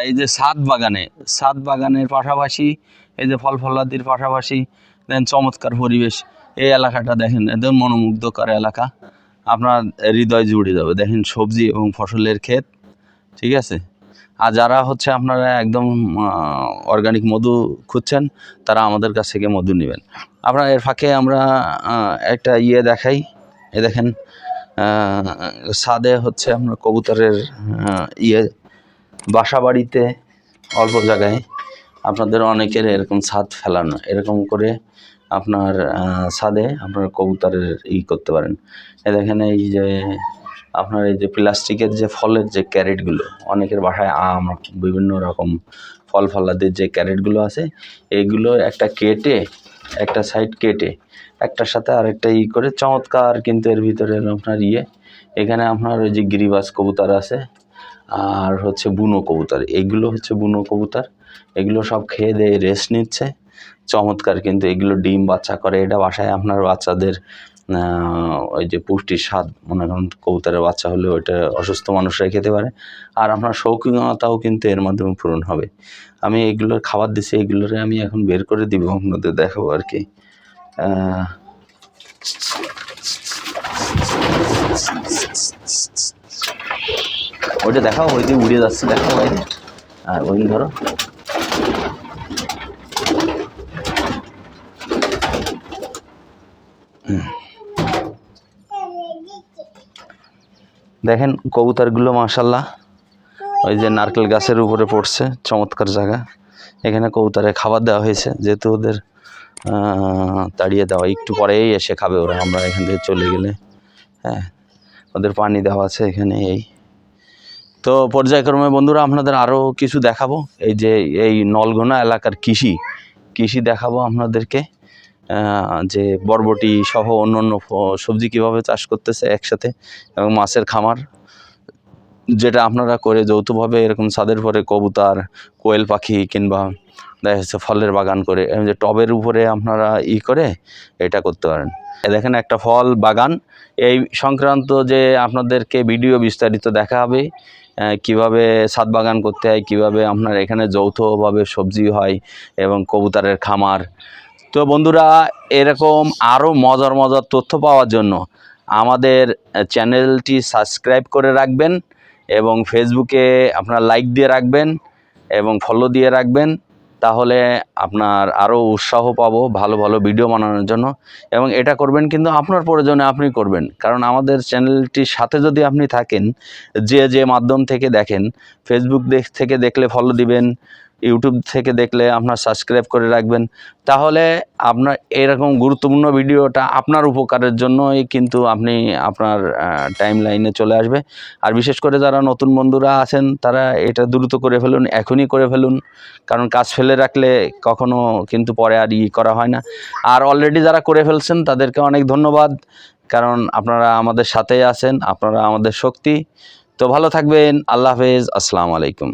এই যে ছাদ বাগানের পাশাপাশি এই যে ফল ফলাদির পাশাপাশি দেখেন চমৎকার পরিবেশ। এই এলাকাটা দেখেন একদম মনোমুগ্ধকর এলাকা, আপনার হৃদয় জুড়ে যাবে। দেখেন সবজি এবং ফসলের ক্ষেত, ঠিক আছে। আর যারা হচ্ছে আপনারা একদম অর্গানিক মধু খুঁজছেন তারা আমাদের কাছ থেকে মধু নেবেন। আপনার এর ফাঁকে আমরা একটা দেখাই। এ দেখেন ছাদে হচ্ছে আপনার কবুতরের বাসা বাড়িতে অল্প জায়গায় আপনাদের অনেকের এরকম ছাদ ফেলানো, এরকম করে আপনার ছাদে আপনার কবুতরের করতে পারেন। এ দেখেন এই যে আপনার এই যে প্লাস্টিকের যে ফলের যে ক্যারেটগুলো, অনেকের বাসায় আম বিভিন্ন রকম ফল ফলাদের যে ক্যারেটগুলো আছে, এইগুলো একটা কেটে একটা সাইড কেটে একটার সাথে আরেকটা করে চমৎকার, কিন্তু এর ভিতরে আপনার এখানে আপনার ওই যে গিরিবাজ কবুতর আছে আর হচ্ছে বুনো কবুতর, এগুলো হচ্ছে বুনো কবুতর, এগুলো সব খেয়ে দিয়ে রেস্ট নিচ্ছে চমৎকার। কিন্তু এগুলো ডিম বাচ্চা করে, এটা বাসায় আপনার বাচ্চাদের ওই যে পুষ্টির স্বাদ, মনে করেন কবুতরের বাচ্চা হলে ওইটা অসুস্থ মানুষরাই খেতে পারে, আর আপনার শৌখিনতাও কিন্তু এর মাধ্যমে পূরণ হবে। আমি এগুলোর খাবার দিচ্ছি, এগুলোরে আমি এখন বের করে দিব, আপনাদের দেখাবো আর কি। ওইটা দেখাও, ওই যে উড়ে যাচ্ছে, দেখাও বাইরে। আর ওই ধরো, দেখেন কবুতরগুলো মাশাল্লাহ ওই যে নারকেল গাছের উপরে পড়ছে, চমৎকার জায়গা। এখানে কবুতরে খাবার দেওয়া হয়েছে, যেহেতু ওদের তাড়িয়ে দেওয়া, একটু পরেই এসে খাবে ওরা, আমরা এখান থেকে চলে গেলে। হ্যাঁ, ওদের পানি দেওয়া আছে এখানে। তো পর্যায়ক্রমে বন্ধুরা আপনাদের আরও কিছু দেখাবো। এই যে এই নলঘোনা এলাকার কৃষি দেখাবো আপনাদেরকে, যে বরবটি সহ অন্য অন্য সবজি কীভাবে চাষ করতেছে একসাথে, এবং মাছের খামার যেটা আপনারা করে যৌথভাবে এরকম ছাদের পরে কবুতর, কোয়েল পাখি কিংবা দেখা যাচ্ছে ফলের বাগান করে, যে টবের উপরে আপনারা করে এটা করতে পারেন। দেখেন একটা ফল বাগান, এই সংক্রান্ত যে আপনাদেরকে ভিডিও বিস্তারিত দেখা হবে, কিভাবে ছাদ বাগান করতে হয়, কিভাবে আপনার এখানে যৌথভাবে সবজি হয় এবং কবুতরের খামার। তো বন্ধুরা, এরকম আরও মজার মজার তথ্য পাওয়ার জন্য আমাদের চ্যানেলটি সাবস্ক্রাইব করে রাখবেন এবং ফেসবুকে আপনার লাইক দিয়ে রাখবেন এবং ফলো দিয়ে রাখবেন, তাহলে আপনার আরও উৎসাহ পাবো ভালো ভালো ভিডিও বানানোর জন্য। এবং এটা করবেন কিন্তু আপনার প্রয়োজনে আপনি করবেন, কারণ আমাদের চ্যানেলটির সাথে যদি আপনি থাকেন, যে মাধ্যম থেকে দেখেন, ফেসবুক থেকে দেখলে ফলো দিবেন, ইউটিউব থেকে দেখলে আপনার সাবস্ক্রাইব করে রাখবেন, তাহলে আপনার এরকম গুরুত্বপূর্ণ ভিডিওটা আপনার উপকারের জন্যই কিন্তু আপনার টাইম লাইনে চলে আসবে। আর বিশেষ করে যারা নতুন বন্ধুরা আছেন তারা এটা দ্রুত করে ফেলুন, এখনই করে ফেলুন, কারণ কাজ ফেলে রাখলে কখনো কিন্তু পরে আর করা হয় না। আর অলরেডি যারা করে ফেলছেন তাদেরকে অনেক ধন্যবাদ, কারণ আপনারা আমাদের সাথেই আছেন, আপনারা আমাদের শক্তি। তো ভালো থাকবেন, আল্লাহ হাফেজ, আসসালামু আলাইকুম।